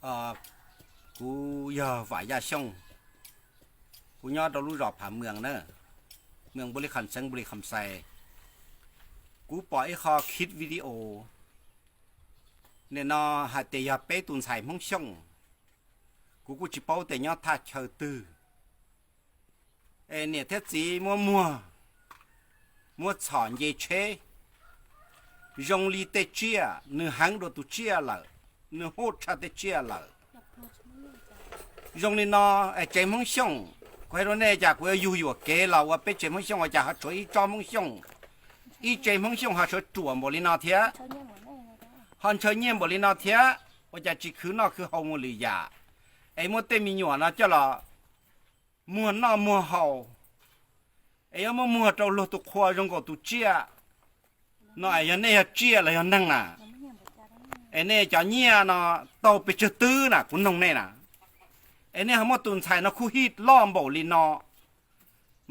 กูgiờ phải ra sôngกูnhớ đâu lúc rọp hà mường nữa mườngบริขันเซิงบริคำใส่กูปล่อยคอคิดวิดีโอเนี่ยนอหาแต่ยาเป้ตุนใส่ห้องช่องกูจะเป้าแต่ยอดท่าเชอตื้อเนี่ยเทสีมัวสอนเยเชยงลีเตเจียเนื้อหังโดตุเจียละเนื้อโหดชาเตเจียละยงลีนอเจมห้องช่องใครรู้แน่จากว่าอยู่เกเราว่าเป็นเจมห้องช่องว่าจะหาช่วยจอมห้องช่องอีเจมห้องช่องหาช่วยตัวบริณาเทียฮันเชยเงียบบริณาเทียว่าจะจีคือนอคือเฮามูลียามัวเตมีหยวนนะจะละมัวนอมัวเฮามัวเจ้าโลตุควายงก็ตุเจียน้อยยันเนี่ยเจียเลยยันนั่งน่ะเนี่ยจะเนี่ยนะโตไปเจอตื้อน่ะคุณน้องเนี่ยน่ะเนี่ยเขามาตุนใส่นะคู่ฮิตล้อมบ่ลีนอ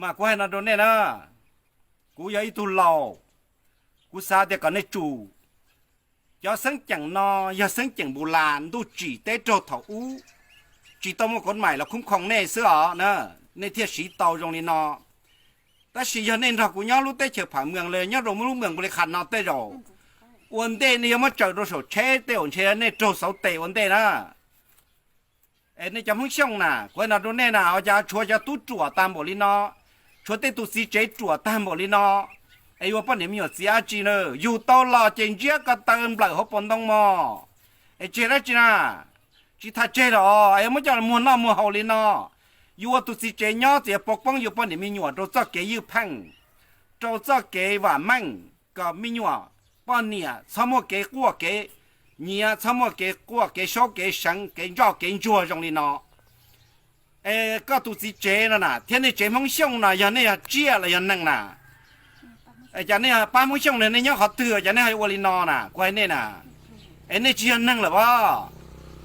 มากกว่าให้นะโดนเนี่ยนะกูอยากอีตุเหล่ากูซาเด็กกันในจูอย่าสังจังนออย่าสังจังโบราณดูจีเตโจเถาอูจีต้องมาคนใหม่แล้วคุ้มครองแน่เสื้อนะในเทียสีเตาตรงนี้นอแต่สิยันเนี่ยเรากูย้อนรู้เตเฉผ่านเมืองเลยย้อนเราไม่รู้เมืองบริขารนอเตเราวันเดนี่ยังมาเจอเราโฉดเชเตวันเชเนี่ยโจเสาเตวันเดนะนี่จะมึงช่องน่ะคนน่ะตรงนี้น่ะเอาจะชัวจะตู้จั่วตามบริณอชัวเตตู้ซีเจจั่วตามบริณอว่าป้าเนี่ยมีเสียจีเนออยู่ตลอดเจนเจ้าก็เติมเปล่าเขาปนต้องมอเจริญจีน่ะจีทัดเจรอไม่จะมัวน้อมัวเฮาลีนออยู่ว่าตู้ซีเจย่อเสียปกป้องอยู่ป้าเนี่ยมีหยวดเราจะเกยยืดพังเราจะเกยว่ามั่งก็มีหยวดป้าเนี่ยสมมติเกยกัวเกยเนี่ยสมมติเกยกัวเกยชอบเกยสังเกยย่อเกยจั่วตรงนี้นอก็ตู้ซีเจน่ะนะเทียนในเจมังช่องน่ะยันเนี่ยเจียอะไรยันนั่งน่ะจานเนี่ยป้ามึงช่องเนี่ยเนี่ยเขาเตือนจานเนี่ยให้วอลินอน่ะกวยเนี่ยน่ะเนี่ยจีนนั่งหรือวะ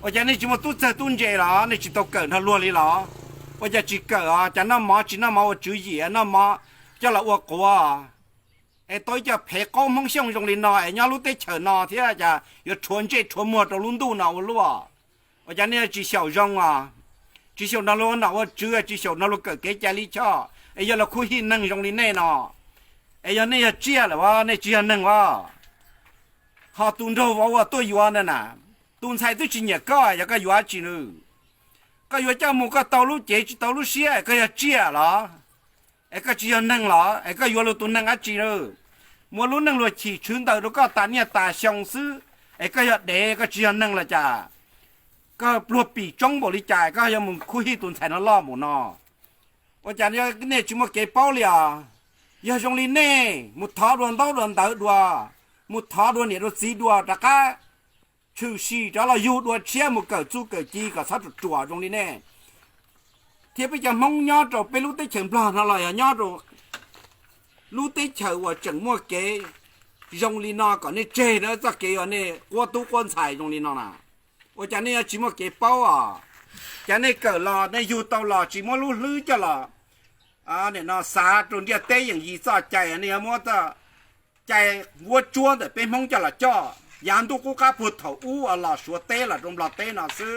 ว่าจานเนี่ยจีมาตุ้งเจตุ้งเจหรอเนี่ยจีโตเกิดทะลวลีหรอว่าจะจีเกิดอ่ะจานน้ำหมอจีน้ำหมอว่าจืดยี่น้ำหมอจะละอ้วกกลัวตัวจะเพกก้มึงช่องตรงลีนอเนี่ยรู้ได้เฉินนอที่จะอย่าชวนเจชวนมัวตรงลุ้นดูน่ะว่ารู้ว่าจานเนี่ยจีเสี่ยวจงอ่ะจีเสี่ยวนั่งรู้น่ะว่าจืดจีเสี่ยวนั่งรู้เกิดเกจลิช่ออย่าละคุยหินนั่งตรงลีแน่นอยันนี่เจียหรือว่าเนี่ยเจียนั่งว่าเขาตุนโตว่าตัวยัวนั่นน่ะตุนใส่ตัวจีเนี่ยก็อยากก็ยัวจีนึก็ยัวเจ้ามูก็ตอลุเจจีตอลุเสียก็อยากเจียเหรอก็เจียนั่งเหรอก็ยัวลุตุนนั่งอ่ะจีนึมัวลุนั่งลุฉีชื้นเตอแล้วก็ตาเนี่ยตาเชียงซื้อก็อยากเด็กก็เจียนั่งละจ้าก็ปลวดปีจ้องบริจาคก็ยังมึงคุยตุนใส่นั่นล้อหมูนอว่าจานเนี่ยจุ่มเก็บเป้าเลยอย่าจงลีเน่มุดท้าดวนเต้าดวนเต๋อดัวมุดท้าดวนเนี่ยรถสีดัวตะก้าชื่อชีจะเราอยู่ดัวเชี่ยมุเกิดจูเกิดจีกับสัตว์จั่วจงลีเน่เทียบไปจะมองยอดเราไปรู้ได้เฉิงปลาอะไรยอดเรารู้ได้เฉยว่าจังมัวเกยจงลีนอก่อนนี่เจนะจะเกยนี่กลัวตู้กวนใส่จงลีนอน่ะว่าจะเนี่ยจิมัวเกยเป้าจะเนี่ยเกิดรอในอยู่ตลอดจิมัวรู้ลื้อจะรอเนี่ยนอสาตรงเดียเต้อย่างยีซอใจเนี่ยมัวแต่ใจวัวจ้วแต่เป็นมงจะละจ่อยามตุกุกาพุทธอู้อะไรสัวเต้ละตรงเราเต้น่ะซื้อ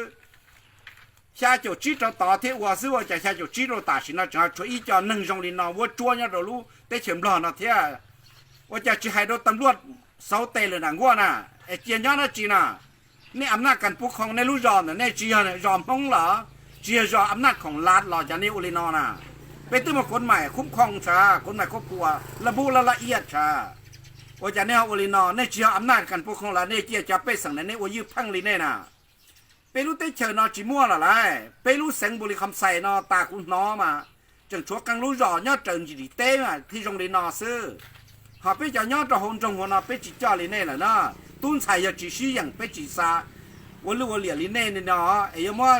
ชาจุจีเราต่อที่ว่าซื้อว่าจะชาจุจีเราตัดสินเราจะช่วยอีจอหนึ่งตรงนี้นอวัวจ้วเนี่ยเรารู้เต้เฉียมรอนะเท่าว่าจะให้เราตำรวจเสาเต้เลยนะงัวน่ะเจียนย้อนนะจีน่ะนี่อำนาจการปกครองในรู้ยอมเนี่ยในจีนเนี่ยยอมมงเหรอจีนยอมอำนาจของรัฐเหรอจะนี่อุลินอน่ะเป็นตัวคนใหม่คุ้มครองชาคนใหม่ครอบครัวระบุละเอียดชาว่าจะเนี่ยโอลินอในเชียอำนาจการปกครองละเนี่ยเกียจะไปสั่งในโอยืพังลีเนี่ยนะเป็นรู้เตเชนอจิมัวละไรเป็นรู้เสียงบุรีคำใส่นอตาคุณน้อมาจังชัวกังรู้รอยอดเจิงจีดีเต้มาที่จงลีนอซื้อหาไปจะยอดจะหงจงหัวนอไปจีจ่อลีเนี่ยแหละนะตุ้นใส่ยาจีซีอย่างไปจีซาวันรู้ว่าเหลียลีเนี่ยเนี่ยเนาะยังว่า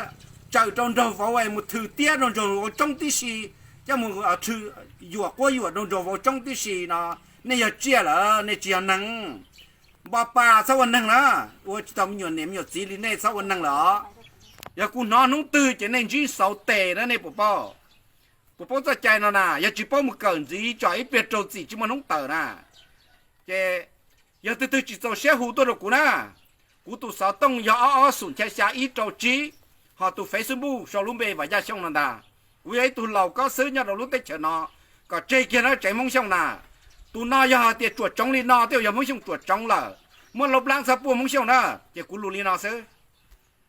เจ้าจงจงฟ้าไว้มุดถือเตี้ยจงจงจงที่ซีจะมึงถืออยู่ก็อยู่ตรงจงจงที่สี่นะนี่อย่าเจียเหรอนี่เจียนังบ้าป่าสักวันนึงนะว่าจะทำอยู่เนี่ยมีอยู่สีลีเน่สักวันนึงเหรออย่ากูนอนนุ่งตื่นจะในจีเสาเตะนะเนี่ยปุ๊บปุ๊บจะใจนะอย่าจีป้อมึงเกินจีจ่อยเปลี่ยนโจจีจีมันนุ่งเต๋อนะเจอย่าตื่นจีโซเสียหูตัวกูนะกู กูตุสาวต้องยาอ้อสุนเชียอีโจจีหอตุเฟซบุ๊กชอลุมเบย์ว่ายาช่องนั่นดากูไอ้ตุเราก็ซื้อเนี่ยเรารู้ได้เฉยเนาะก็เจ๊เกี่ยนะใจมงช่องน่ะตุน่ายาเดี๋ยวจวดจงลีน่าเดี๋ยวอย่ามงช่องจวดจงละเมื่อลบล้างสะปูมงช่องน่ะเจ้ากูรู้ลีน่าซื้อ